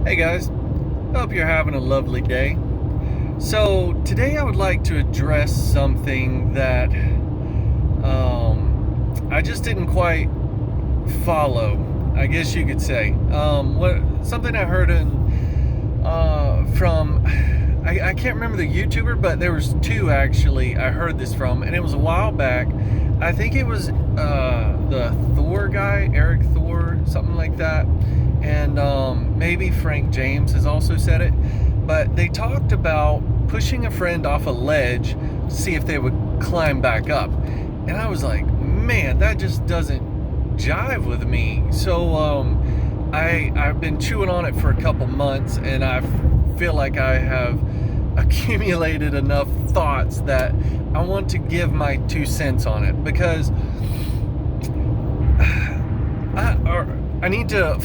Hey guys, hope you're having a lovely day. So today I would like to address something that I just didn't quite follow, I guess you could say. Something I heard from I can't remember the YouTuber, but there was two actually I heard this from, and it was a while back. I think it was the Thor guy, Eric Thor, something like that, and maybe Frank James has also said it. But they talked about pushing a friend off a ledge to see if they would climb back up, and I was like, man, that just doesn't jive with me. So I've been chewing on it for a couple months, and I feel like I have accumulated enough thoughts that I want to give my 2 cents on it, because I need to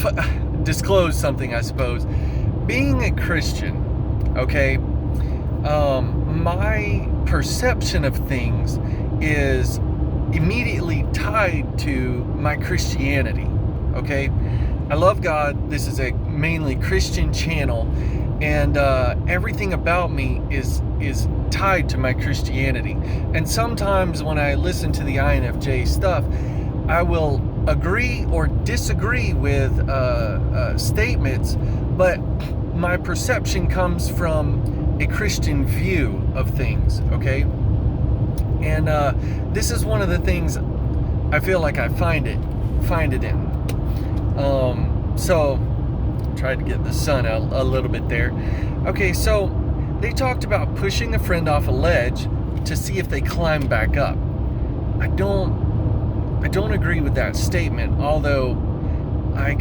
disclose something, I suppose. Being a Christian, okay, my perception of things is immediately tied to my Christianity, okay? I love God. This is a mainly Christian channel, and everything about me is tied to my Christianity. And sometimes when I listen to the INFJ stuff, I will agree or disagree with statements, but my perception comes from a Christian view of things, okay? And this is one of the things I feel like I find it in. So tried to get the sun out a little bit there. Okay, so they talked about pushing a friend off a ledge to see if they climb back up. I don't agree with that statement, although I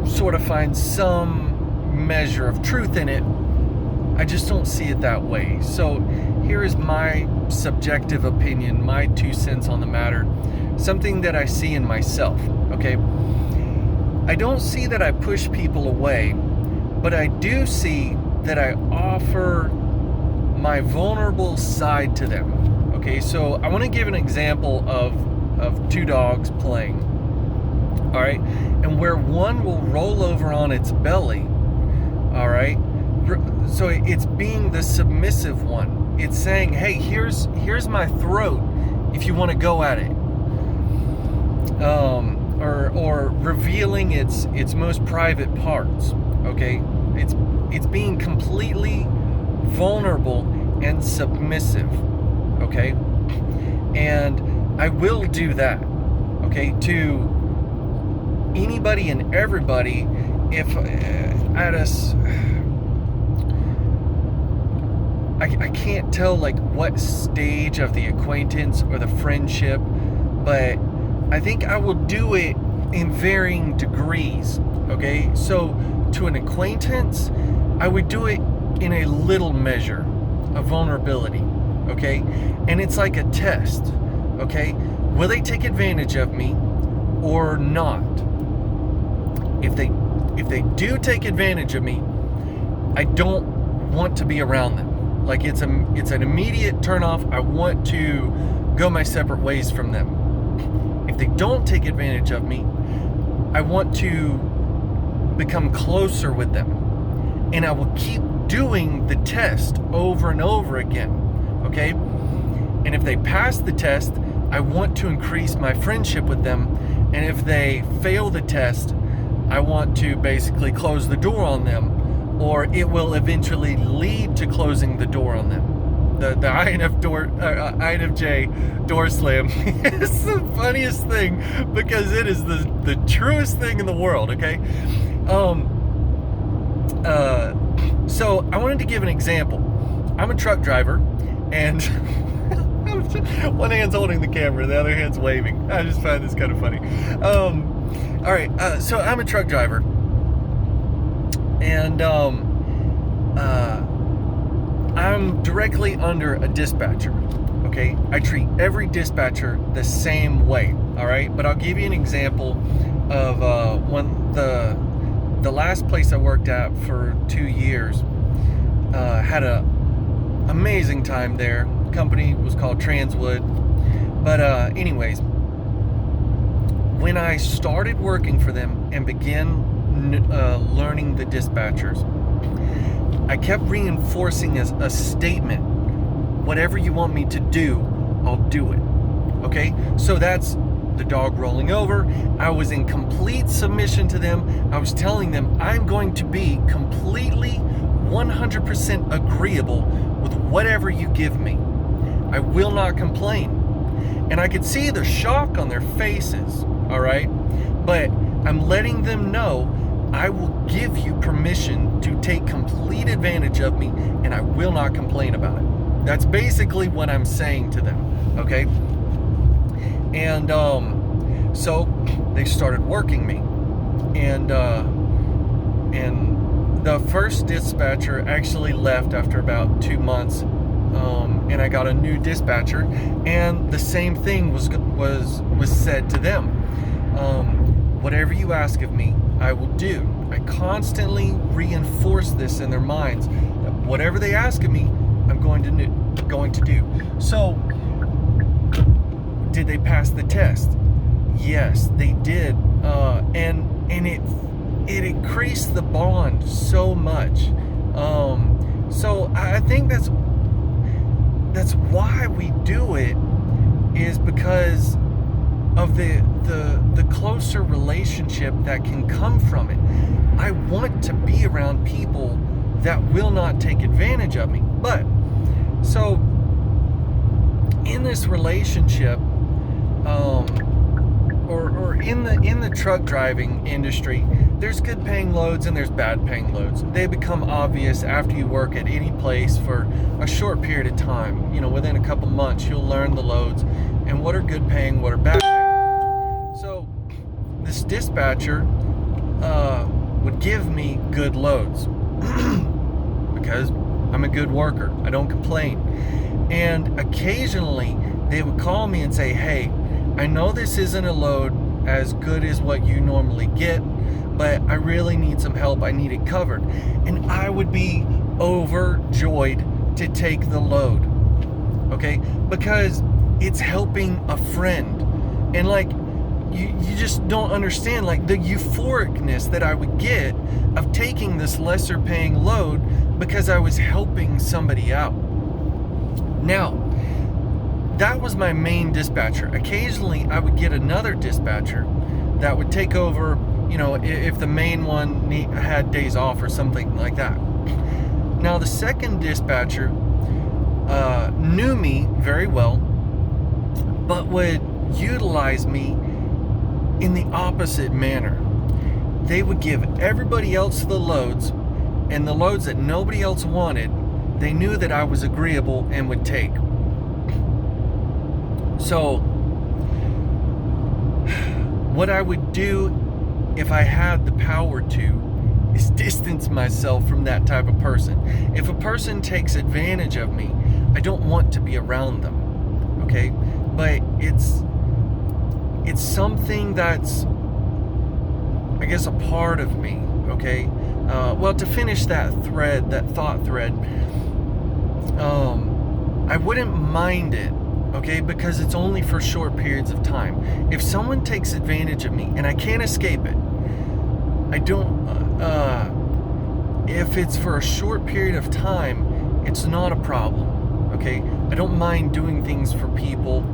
sort of find some measure of truth in it. I just don't see it that way. So here is my subjective opinion, my 2 cents on the matter, something that I see in myself, okay? I don't see that I push people away, but I do see that I offer my vulnerable side to them, okay? So I want to give an example of two dogs playing, all right? And where one will roll over on its belly, all right? So it's being the submissive one. It's saying, hey, here's my throat if you want to go at it. Or revealing its most private parts, okay? It's being completely vulnerable and submissive, okay? And I will do that, okay, to anybody and everybody. If I can't tell like what stage of the acquaintance or the friendship, but I think I will do it in varying degrees, okay? So to an acquaintance, I would do it in a little measure of vulnerability, okay? And it's like a test, okay? Will they take advantage of me or not? If they do take advantage of me, I don't want to be around them. Like it's an immediate turnoff. I want to go my separate ways from them. If they don't take advantage of me, I want to become closer with them. And I will keep doing the test over and over again, okay? And if they pass the test, I want to increase my friendship with them. And if they fail the test, I want to basically close the door on them, or it will eventually lead to closing the door on them. The INFJ door slam is the funniest thing, because it is the truest thing in the world, okay? So I wanted to give an example. I'm a truck driver, and one hand's holding the camera, the other hand's waving. I just find this kind of funny. All right, so I'm a truck driver, and I'm directly under a dispatcher, okay? I treat every dispatcher the same way, all right? But I'll give you an example of when the last place I worked at for 2 years, had a amazing time there. The company was called Transwood. But anyways, when I started working for them and began learning the dispatchers. I kept reinforcing a statement. Whatever you want me to do, I'll do it. Okay? So that's the dog rolling over. I was in complete submission to them. I was telling them I'm going to be completely 100% agreeable with whatever you give me. I will not complain. And I could see the shock on their faces, all right? But I'm letting them know I will give you permission to take complete advantage of me, and I will not complain about it. That's basically what I'm saying to them, okay? And so they started working me, and the first dispatcher actually left after about 2 months, and I got a new dispatcher, and the same thing was said to them. Whatever you ask of me, I will do. I constantly reinforce this in their minds that whatever they ask of me, I'm going to do. So, did they pass the test? Yes, they did, and it increased the bond so much. So I think that's why we do it, is because of the closer relationship that can come from it. I want to be around people that will not take advantage of me. But so in this relationship, or in the truck driving industry, there's good paying loads and there's bad paying loads. They become obvious after you work at any place for a short period of time. Within a couple months, you'll learn the loads and what are good paying, what are bad paying. So this dispatcher would give me good loads because I'm a good worker. I don't complain. And occasionally they would call me and say, hey, I know this isn't a load as good as what you normally get, but I really need some help. I need it covered. And I would be overjoyed to take the load, okay? Because it's helping a friend. And you just don't understand the euphoricness that I would get of taking this lesser paying load because I was helping somebody out. Now, that was my main dispatcher. Occasionally, I would get another dispatcher that would take over, if the main one had days off or something like that. Now, the second dispatcher knew me very well, but would utilize me in the opposite manner. They would give everybody else the loads, and the loads that nobody else wanted, they knew that I was agreeable and would take. So, what I would do if I had the power to is distance myself from that type of person. If a person takes advantage of me, I don't want to be around them, okay? But it's something that's, I guess, a part of me, okay? To finish that thought thread, I wouldn't mind it, okay, because it's only for short periods of time. If someone takes advantage of me and I can't escape it, I don't, if it's for a short period of time, it's not a problem, okay? I don't mind doing things for people,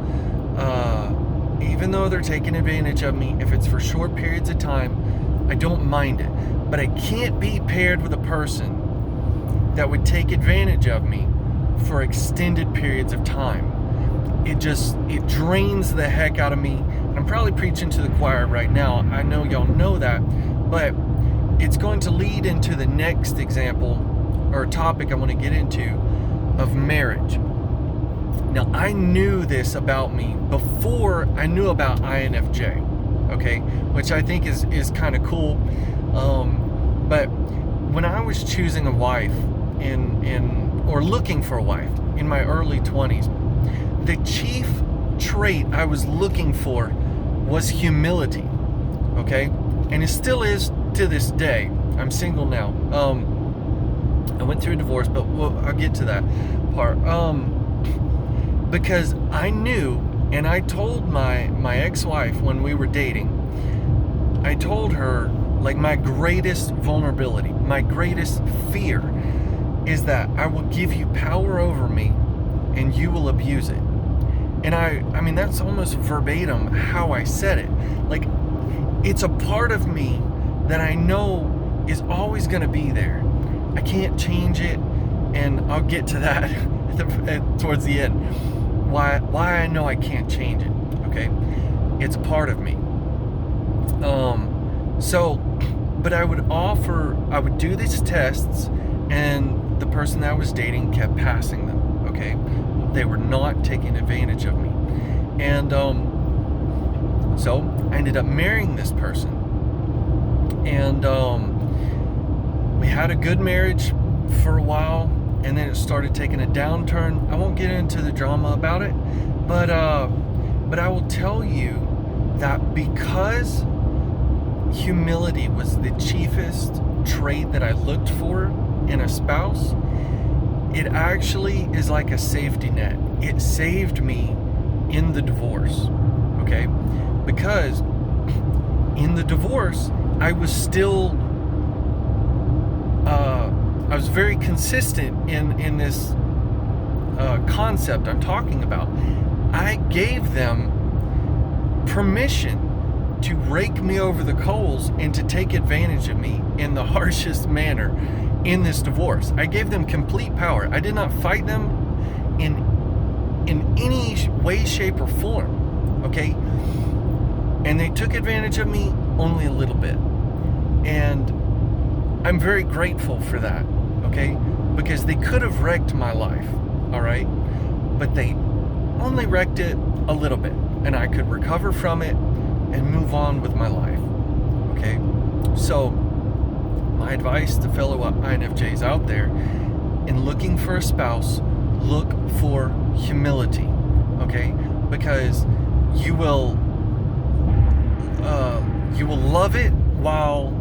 even though they're taking advantage of me. If it's for short periods of time, I don't mind it. But I can't be paired with a person that would take advantage of me for extended periods of time. It drains the heck out of me. And I'm probably preaching to the choir right now. I know y'all know that, but it's going to lead into the next example or topic I want to get into of marriage. Now, I knew this about me before I knew about INFJ, okay, which I think is kind of cool. But when I was choosing a wife or looking for a wife in my early 20s, the chief trait I was looking for was humility, okay? And it still is to this day. I'm single now. I went through a divorce, but I'll get to that part. Because I knew, and I told my ex-wife when we were dating, I told her, like, my greatest vulnerability, my greatest fear is that I will give you power over me and you will abuse it. And I mean, that's almost verbatim how I said it. Like, it's a part of me that I know is always going to be there. I can't change it, and I'll get to that towards the end. Why I know I can't change it, okay? It's a part of me. But I would do these tests, and the person that I was dating kept passing them, okay? They were not taking advantage of me. And so I ended up marrying this person. And we had a good marriage for a while, and then it started taking a downturn. I won't get into the drama about it, but I will tell you that because humility was the chiefest trait that I looked for in a spouse, it actually is like a safety net. It saved me in the divorce, okay? Because in the divorce, I was still, I was very consistent in this concept I'm talking about. I gave them permission to rake me over the coals and to take advantage of me in the harshest manner in this divorce. I gave them complete power. I did not fight them in any way, shape, or form, okay? And they took advantage of me only a little bit. And I'm very grateful for that, okay? Because they could have wrecked my life, all right? But they only wrecked it a little bit, and I could recover from it and move on with my life, okay? So my advice to fellow INFJs out there, in looking for a spouse, look for humility, okay? Because you will love it while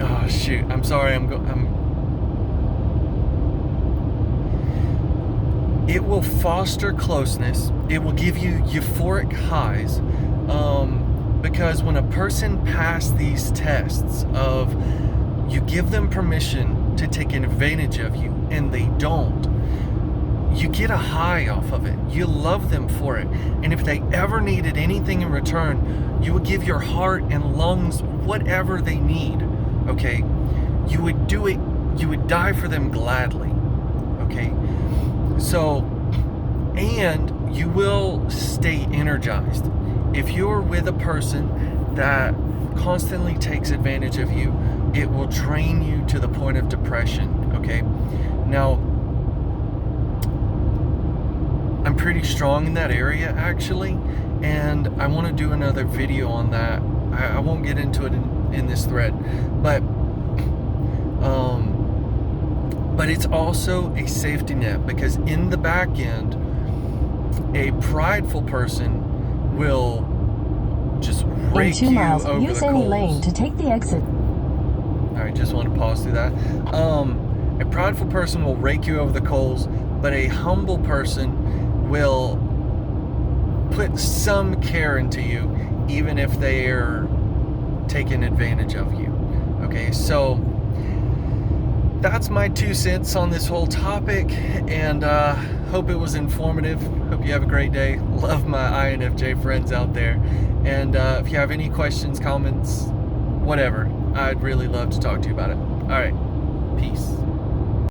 oh shoot, I'm sorry, it will foster closeness. It will give you euphoric highs, because when a person passes these tests of you give them permission to take advantage of you and they don't, you get a high off of it. You love them for it. And if they ever needed anything in return, you would give your heart and lungs whatever they need, okay? You would do it. You would die for them gladly, okay? So, and you will stay energized. If you're with a person that constantly takes advantage of you, it will drain you to the point of depression, okay? Now, I'm pretty strong in that area, actually, and I want to do another video on that. I won't get into it in this thread, but it's also a safety net, because in the back end, a prideful person will just rake you over the coals. In 2 miles, use any lane to take the exit. All right, just want to pause through that. A prideful person will rake you over the coals, but a humble person will put some care into you, even if they're taking advantage of you. Okay, so that's my 2 cents on this whole topic, and hope it was informative. Hope you have a great day. Love my INFJ friends out there, and if you have any questions, comments, whatever, I'd really love to talk to you about it. All right, peace.